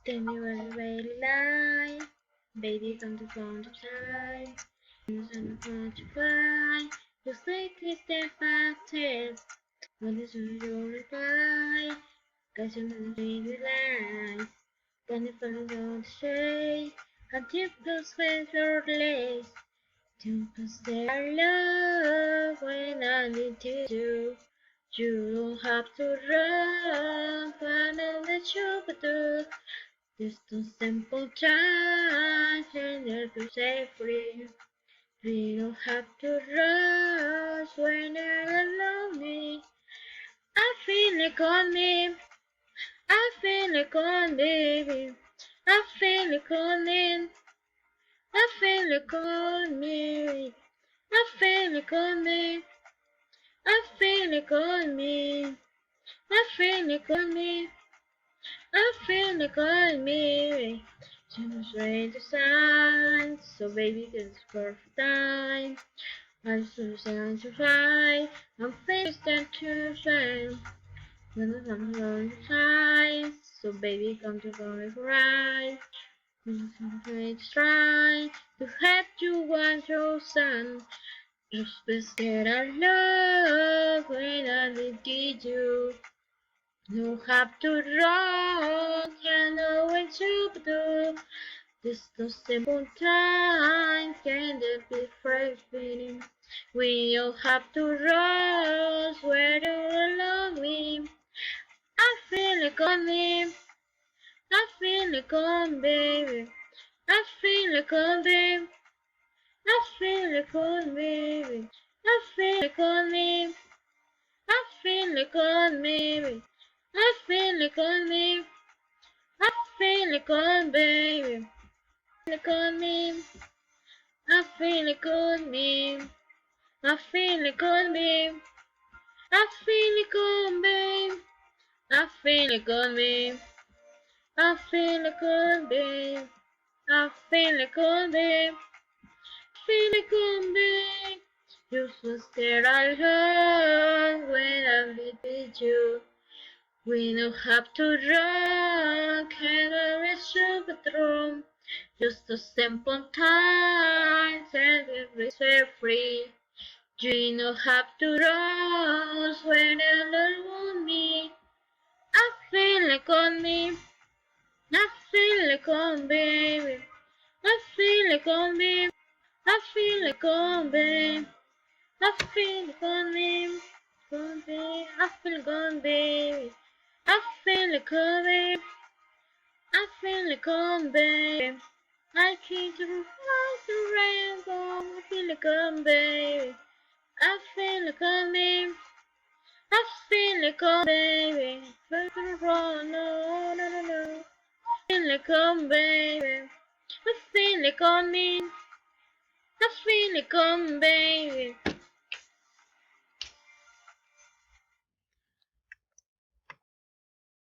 Tell me what you really like. Baby, come to phone to time. You don't want to fly. You think it's the fastest. When it's your reply. Cause you know you lie. When you follow the shade. Until those face your legs. Don't say I love when I need to do. You don't have to run when I let you do. Just a simple time and you're set free. We don't have to rush when you're lonely. I feel like on me. I feel like on baby. I feel like on in. I feel like on me. I feel like on me. I feel like on me. I feel like on me. I feel like on me. Just ready to sign. So baby, it's perfect time. I just want to fly. I'm finished and to shine. When the sun's going to shine. So baby, come to go with right. When I'm ready to try to have you want your sun. Just be scared of love when I need you. You have to run, you know what to do. This the simple time, can there be fresh feeling? We all have to rush where you love me. I feel it on me, I feel it on baby. I feel it on baby, I feel it on baby. I feel it on me, I feel it on baby. I feel it on me. I feel it good, baby. I feel it good, me. I feel it good, me. I feel it good, me. I feel it good, babe. I feel it good, me. I feel it good, babe. I feel it good, babe. I feel it good, babe. You so scared I love when I'm with you. We don't have to run, can reach your bedroom. Just a simple time, and we're free. You don't have to rush when you alone with me. I feel like on me, I feel like on baby. I feel like on me, I feel like on baby. I feel like on me, on baby. I feel like on baby. I feel like on baby. I feel like on baby. I came to rise the rainbow. I feel like on baby. I feel like on me. I feel like on baby. Feel to run, no, no, no, no. I feel like on baby. I feel like on me. I feel like on baby.